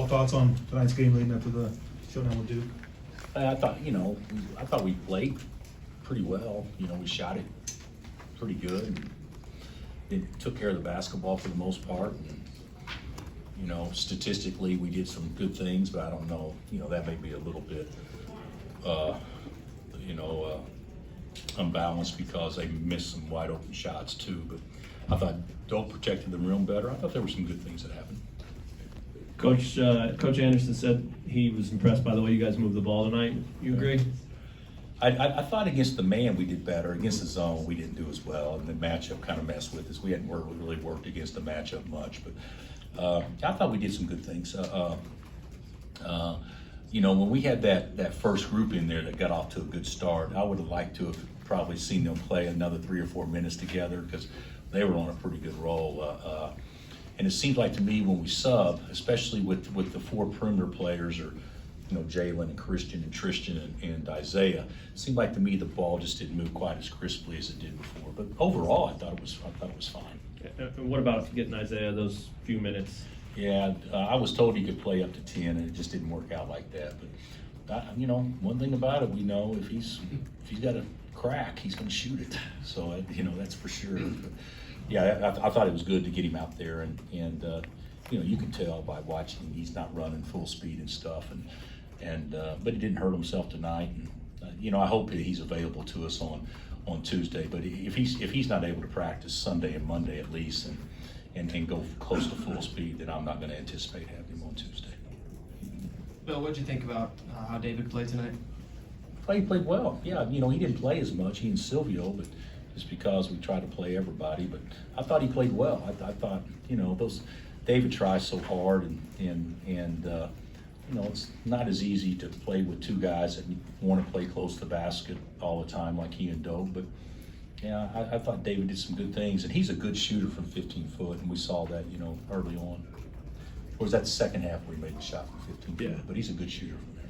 All thoughts on tonight's game leading up to the showdown with Duke? I thought, I thought we played pretty well. We shot it pretty good. And it took care of the basketball for the most part. And, statistically, we did some good things, but I don't know, that may be a little bit, unbalanced because they missed some wide open shots too. But I thought Doak protected the rim better. I thought there were some good things that happened. Coach Anderson said he was impressed by the way you guys moved the ball tonight. You agree? I thought against the man we did better. Against the zone we didn't do as well, and the matchup kind of messed with us. We hadn't really worked against the matchup much, but I thought we did some good things. When we had that first group in there that got off to a good start, I would have liked to have probably seen them play another 3 or 4 minutes together because they were on a pretty good roll. And it seemed like to me when we sub, especially with the 4 perimeter players, or Jalen and Christian and Tristan and Isaiah, it seemed like to me the ball just didn't move quite as crisply as it did before. But overall, I thought it was fine. And what about getting Isaiah those few minutes? Yeah, I was told he could play up to 10, and it just didn't work out like that. But one thing about it, we know if he's got a crack, he's going to shoot it. So that's for sure. But, yeah, I thought it was good to get him out there, and you can tell by watching him he's not running full speed and stuff, but he didn't hurt himself tonight. And I hope that he's available to us on Tuesday. But if he's not able to practice Sunday and Monday at least, and go close to full speed, then I'm not going to anticipate having him on Tuesday. Bill, what did you think about how David played tonight? He played well. Yeah, he didn't play as much, he and Silvio, but just because we try to play everybody. But I thought he played well. I thought, those David tries so hard, and it's not as easy to play with 2 guys that want to play close to the basket all the time like he and Doak. But yeah, I thought David did some good things, and he's a good shooter from 15 foot, and we saw that, early on. Or was that the second half where he made the shot from 15 foot? Yeah. But he's a good shooter from there.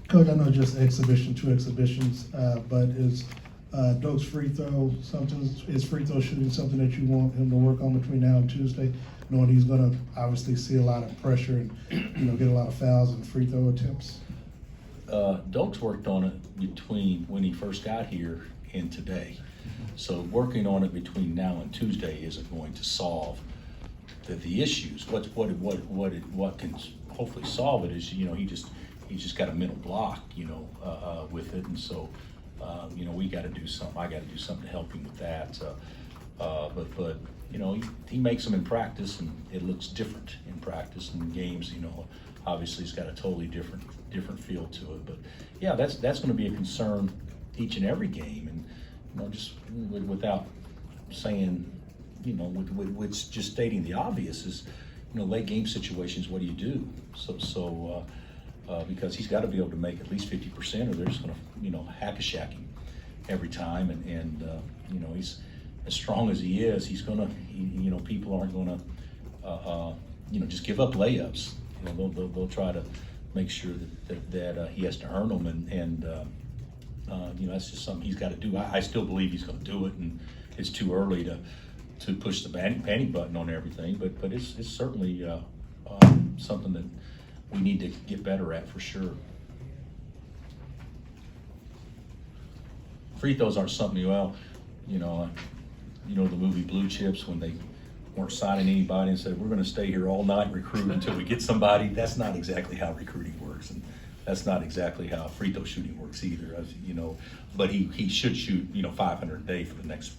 Coach, I know just 2 exhibitions, but is Doak's free throw is free throw shooting something that you want him to work on between now and Tuesday, knowing he's going to obviously see a lot of pressure and get a lot of fouls and free throw attempts? Doak's worked on it between when he first got here and today. So working on it between now and Tuesday isn't going to solve the issues. What can hopefully solve it is he's just got a mental block with it, and so we got to do something. I got to do something to help him with that. But he makes them in practice, and it looks different in practice. And in games, obviously it's got a totally different feel to it. But yeah, that's going to be a concern each and every game, and just without saying, with just stating the obvious is, late game situations, what do you do? So because he's got to be able to make at least 50%, or they're just going to, hack-a-shack him every time. And he's as strong as he is. He's going to, people aren't going to, just give up layups. They'll try to make sure that he has to earn them, and that's just something he's got to do. I still believe he's going to do it, and it's too early to push the panic button on everything. But it's certainly something that we need to get better at for sure. Free throws aren't something. The movie Blue Chips, when they weren't signing anybody and said we're going to stay here all night and recruit until we get somebody. That's not exactly how recruiting works, and that's not exactly how free throw shooting works either. But he should shoot 500 a day for the next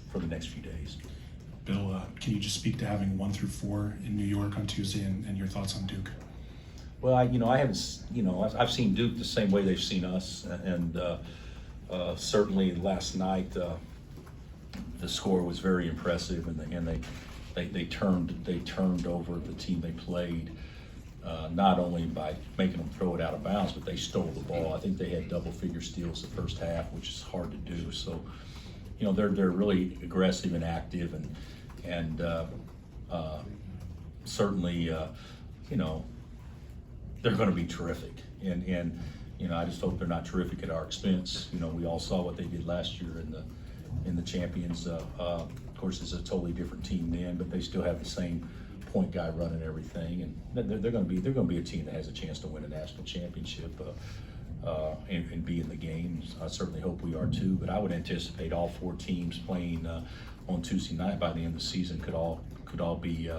few days. Bill, can you just speak to having 1 through 4 in New York on Tuesday, and your thoughts on Duke? Well, I haven't. I've seen Duke the same way they've seen us, and certainly last night the score was very impressive, and they turned over the team they played. Not only by making them throw it out of bounds, but they stole the ball. I think they had double-figure steals the first half, which is hard to do. So, they're really aggressive and active, and certainly, they're going to be terrific. And I just hope they're not terrific at our expense. We all saw what they did last year in the champions. Of course, it's a totally different team then, but they still have the same point guy running everything, and they're going to be a team that has a chance to win a national championship and be in the games. I certainly hope we are too. But I would anticipate all 4 teams playing on Tuesday night by the end of the season could all be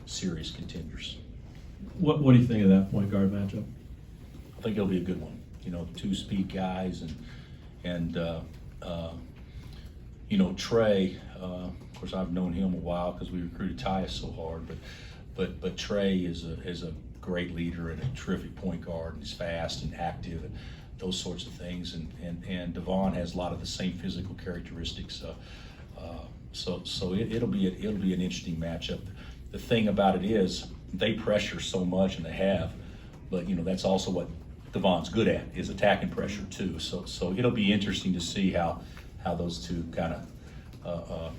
serious contenders. What do you think of that point guard matchup? I think it'll be a good one. 2 speed guys and Trey. Of course, I've known him a while because we recruited Tyus so hard. But Trey is a great leader and a terrific point guard, and he's fast and active and those sorts of things. And Devon has a lot of the same physical characteristics. So it'll be an interesting matchup. The thing about it is they pressure so much, and they have, but that's also what Devon's good at, is attacking pressure too. So it'll be interesting to see how those two kind of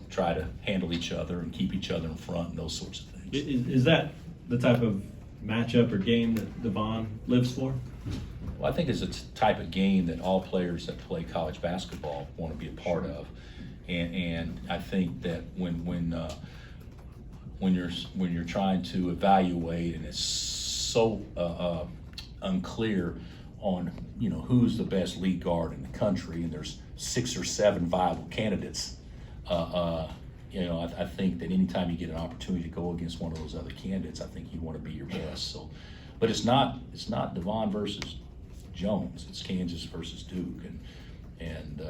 try to handle each other and keep each other in front and those sorts of things. Is that the type of matchup or game that Devon lives for? Well, I think it's a type of game that all players that play college basketball want to be a part of, and I think that when you're trying to evaluate, and it's so unclear on who's the best lead guard in the country, and there's 6 or 7 viable candidates. I think that anytime you get an opportunity to go against one of those other candidates, I think you want to be your best. So, but it's not Devon versus Jones. It's Kansas versus Duke, and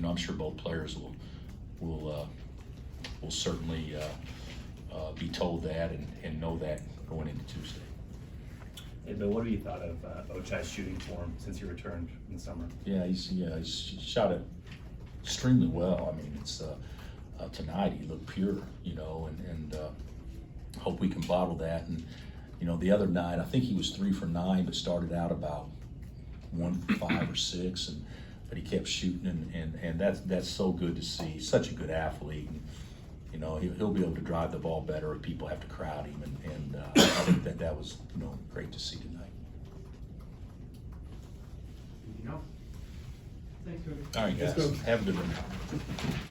I'm sure both players will certainly be told that and know that going into Tuesday. Hey, Bill, what have you thought of Ochai's shooting form since he returned in the summer? Yeah, he's shot it extremely well. I mean, it's tonight he looked pure, and hope we can bottle that. And the other night I think he was 3 for 9, but started out about 1 for 5 or 6, but he kept shooting, and that's so good to see. He's such a good athlete, and he'll be able to drive the ball better if people have to crowd him, and I think that was great to see tonight. Thanks, Cody. All right, guys, Let's go. have a good one.